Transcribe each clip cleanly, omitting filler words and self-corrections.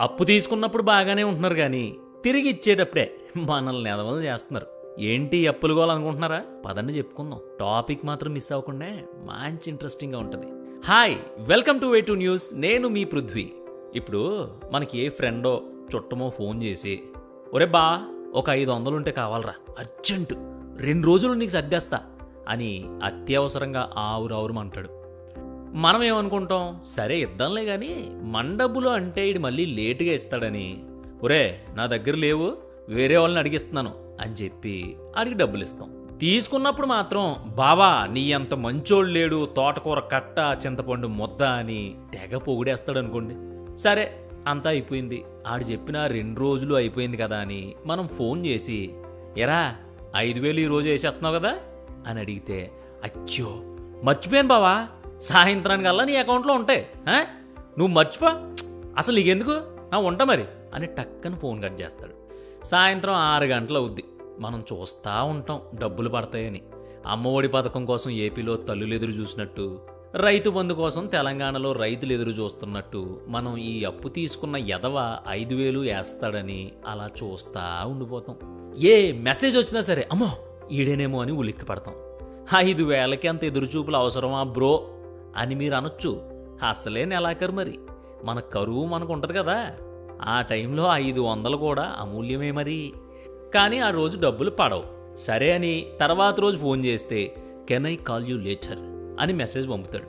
అప్పు తీసుకున్నప్పుడు బాగానే ఉంటున్నారు కానీ తిరిగి ఇచ్చేటప్పుడే మనల్ని ఎదవలు చేస్తున్నారు. ఏంటి ఈ అప్పులు గోలనుకుంటున్నారా? పదండి చెప్పుకుందాం. టాపిక్ మాత్రం మిస్ అవ్వకుండా మంచి ఇంట్రెస్టింగ్గా ఉంటుంది. Hi, welcome to Way2 News. నేను మీ పృథ్వీ. ఇప్పుడు మనకి ఏ ఫ్రెండో చుట్టమో ఫోన్ చేసి, ఒరే బా ఒక 500 ఉంటే కావాలరా, అర్జెంటు 2 రోజులు నీకు సర్దేస్తా అని అత్యవసరంగా ఆవురావురమంటాడు. మనం ఏమనుకుంటాం, సరే ఇద్దాంలే కానీ మన డబ్బులు అంటే ఇడు మళ్ళీ లేటుగా ఇస్తాడని, ఒరే నా దగ్గర లేవు వేరే వాళ్ళని అడిగిస్తున్నాను అని చెప్పి అడిగి డబ్బులు ఇస్తాం. తీసుకున్నప్పుడు మాత్రం బావా నీ అంత మంచోళ్ళు లేడు, తోటకూర కట్ట చింతపండు ముద్ద అని తెగ పొగిడేస్తాడు అనుకోండి. సరే అంతా అయిపోయింది, ఆడు చెప్పిన 2 రోజులు అయిపోయింది కదా అని మనం ఫోన్ చేసి, ఎరా 5,000 ఈరోజు వేసేస్తున్నావు కదా అని అడిగితే, అచ్చో మర్చిపోయాను బావా, సాయంత్రానికల్లా నీ అకౌంట్లో ఉంటాయి, నువ్వు మర్చిపో, అసలు నీకెందుకు ఉంటా మరి అని టక్కన ఫోన్ కట్ చేస్తాడు. సాయంత్రం 6 గంటలు అవుద్ది. మనం చూస్తూ ఉంటాం డబ్బులు పడతాయని. అమ్మఒడి పథకం కోసం ఏపీలో తల్లులు ఎదురు చూసినట్టు, రైతు బంధు కోసం తెలంగాణలో రైతులు ఎదురు చూస్తున్నట్టు మనం ఈ అప్పు తీసుకున్న ఎదవ 5,000 వేస్తాడని అలా చూస్తూ ఉండిపోతాం. ఏ మెసేజ్ వచ్చినా సరే అమ్మో ఈడేనేమో అని ఉలిక్కి పడతాం. 5,000కి అంత ఎదురుచూపులు అవసరమా బ్రో అని మీరు అనొచ్చు. అసలే నెలాఖరు మరి, మన కరువు మనకు ఉంటుంది కదా, ఆ టైంలో 500 కూడా అమూల్యమే మరి. కానీ ఆ రోజు డబ్బులు పడవు. సరే అని తర్వాత రోజు ఫోన్ చేస్తే can I call you later అని మెసేజ్ పంపుతాడు.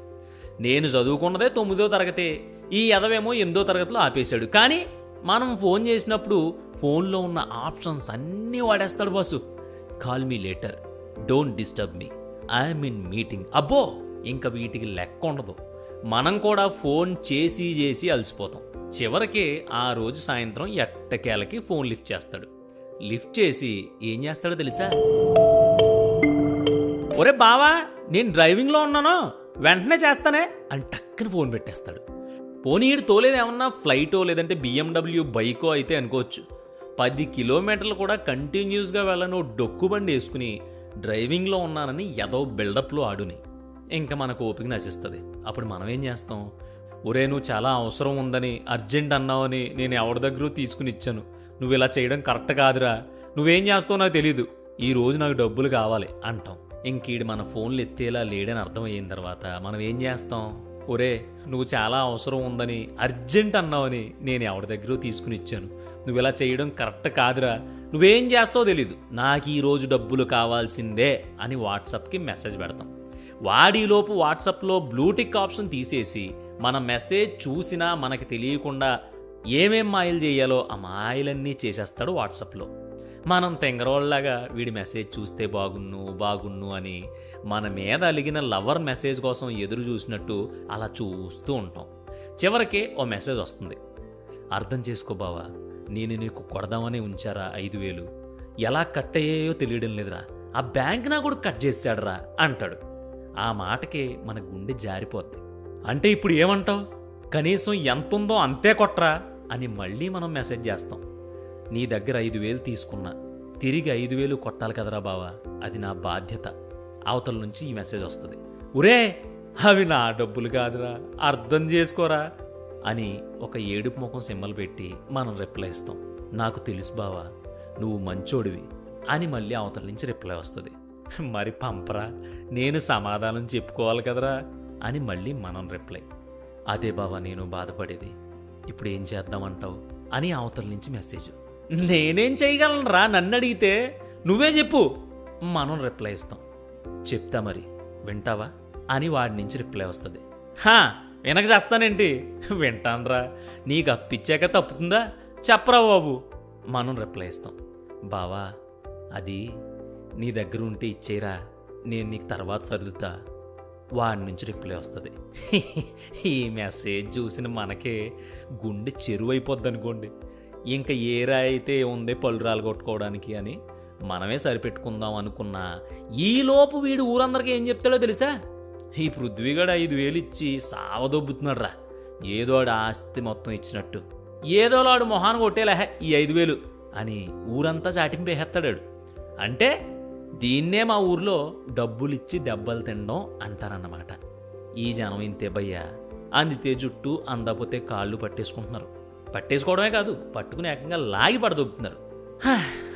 నేను చదువుకున్నదే 9వ తరగతి, ఈ ఎదవేమో 8వ తరగతిలో ఆపేశాడు. కానీ మనం ఫోన్ చేసినప్పుడు ఫోన్లో ఉన్న ఆప్షన్స్ అన్నీ వాడేస్తాడు boss. Call me later, don't disturb me, I'm in meeting. అబ్బో ఇంకా వీటికి లెక్క ఉండదు. మనం కూడా ఫోన్ చేసి చేసి అలసిపోతాం. చివరికి ఆ రోజు సాయంత్రం ఎట్టకేలకి ఫోన్ లిఫ్ట్ చేస్తాడు. లిఫ్ట్ చేసి ఏం చేస్తాడో తెలుసా? ఒరే బావా నేను డ్రైవింగ్లో ఉన్నాను, వెంటనే చేస్తానే అని టక్కన ఫోన్ పెట్టేస్తాడు. పోనీ ఈడు తోలేదేమన్నా ఫ్లైటో లేదంటే BMW బైకో అయితే అనుకోవచ్చు. 10 కిలోమీటర్లు కూడా కంటిన్యూస్గా వెళ్ళను డొక్కు బండి వేసుకుని డ్రైవింగ్లో ఉన్నానని ఏదో బిల్డప్లో ఆడుని. ఇంకా మనకు ఓపిక నశిస్తుంది. అప్పుడు మనం ఏం చేస్తాం? ఒరే నువ్వు చాలా అవసరం ఉందని అర్జెంట్ అన్నావని నేను ఎవరి దగ్గర తీసుకుని ఇచ్చాను, నువ్వు ఇలా చేయడం కరెక్ట్ కాదురా, నువ్వేం చేస్తావో నాకు తెలీదు, ఈ రోజు నాకు డబ్బులు కావాలి అంటాం. ఇంకీడు మన ఫోన్లు ఎత్తేలా లేడని అర్థమయ్యిన తర్వాత మనం ఏం చేస్తాం? ఒరే నువ్వు చాలా అవసరం ఉందని అర్జెంట్ అన్నావని నేను ఎవరి దగ్గర తీసుకుని ఇచ్చాను, నువ్వు ఇలా చేయడం కరెక్ట్ కాదురా, నువ్వేం చేస్తావో తెలీదు, నాకు ఈరోజు డబ్బులు కావాల్సిందే అని వాట్సాప్కి మెసేజ్ పెడతాం. వాడిలోపు వాట్సాప్లో బ్లూటిక్ ఆప్షన్ తీసేసి మన మెసేజ్ చూసినా మనకి తెలియకుండా ఏమేం మాయలు చేయాలో ఆ మాయలన్నీ చేసేస్తాడు వాట్సాప్లో. మనం తెంగరోళ్ళలాగా వీడి మెసేజ్ చూస్తే బాగున్ను అని మన మీద అలిగిన లవర్ మెసేజ్ కోసం ఎదురు చూసినట్టు అలా చూస్తూ ఉంటాం. చివరికి ఓ మెసేజ్ వస్తుంది. అర్థం చేసుకో బావా, నేను నీకు కొడదామని ఉంచారా 5,000, ఎలా కట్ అయ్యాయో తెలియడం లేదురా, ఆ బ్యాంక్ నా కూడా కట్ చేశాడురా అంటాడు. ఆ మాటకి మన గుండె జారిపోద్ది. అంటే ఇప్పుడు ఏమంటావు? కనీసం ఎంతుందో అంతే కొట్రా అని మళ్ళీ మనం మెసేజ్ చేస్తాం. నీ దగ్గర 5,000 తీసుకున్నా, తిరిగి 5,000 కొట్టాలి కదరా బావా, అది నా బాధ్యత. అవతల నుంచి ఈ మెసేజ్ వస్తుంది. ఒరే అవి నా డబ్బులు కాదురా, అర్థం చేసుకోరా అని ఒక ఏడుపు ముఖం సింబల్ పెట్టి మనం రిప్లై ఇస్తాం. నాకు తెలుసు బావా నువ్వు మంచోడివి అని మళ్ళీ అవతల నుంచి రిప్లై వస్తుంది. మరి పంపరా, నేను సమాధానం చెప్పుకోవాలి కదరా అని మళ్ళీ మనం రిప్లై. అదే బావా నేను బాధపడేది, ఇప్పుడు ఏం చేద్దామంటావు అని అవతల నుంచి మెసేజ్. నేనేం చేయగలనురా, నన్ను అడిగితే నువ్వే చెప్పు మనం రిప్లై ఇస్తాం. చెప్తా మరి వింటావా అని వాడి నుంచి రిప్లై వస్తుంది. వినక చేస్తానేంటి, వింటానురా, నీకు అప్పిచ్చాక తప్పుతుందా చెప్పరా బాబు మనం రిప్లై ఇస్తాం. బావా అది నీ దగ్గర ఉంటే ఇచ్చేరా, నేను నీకు తర్వాత సర్దుతా. వాడి నుంచి రిప్లై వస్తుంది. ఈ మెసేజ్ చూసిన మనకే గుండె చెరువైపోద్ది అనుకోండి. ఇంకా ఏ రాయి అయితే ఉంది పళ్ళు రాలు కొట్టుకోవడానికి అని మనమే సరిపెట్టుకుందాం అనుకున్నా ఈలోపు వీడు ఊరందరికీ ఏం చెప్తాడో తెలుసా? ఈ పృథ్వీగాడు 5,000 ఇచ్చి సావదొబ్బుతున్నాడు రా, ఏదో ఆడు ఆస్తి మొత్తం ఇచ్చినట్టు, ఏదో ఆడు మొహాన్ని కొట్టేలా ఈ 5,000 అని ఊరంతా చాటింపేసేస్తాడు. అంటే దీన్నే మా ఊర్లో డబ్బులిచ్చి దెబ్బలు తినడం అంటారన్నమాట. ఈ జనం ఇంతే భయ్యా, అందితే జుట్టు అందకపోతే కాళ్ళు పట్టేసుకుంటున్నారు. పట్టేసుకోవడమే కాదు, పట్టుకుని ఏకంగా లాగి పడదొబ్బుతున్నారు.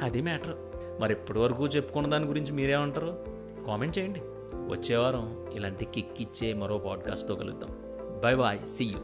అది మ్యాటర్. మరి ఇప్పటి వరకు చెప్పుకున్న దాని గురించి మీరేమంటారు? కామెంట్ చేయండి. వచ్చే వారం ఇలాంటి కిక్ ఇచ్చే మరో పాడ్కాస్ట్తో కలుద్దాం. Bye bye, see you.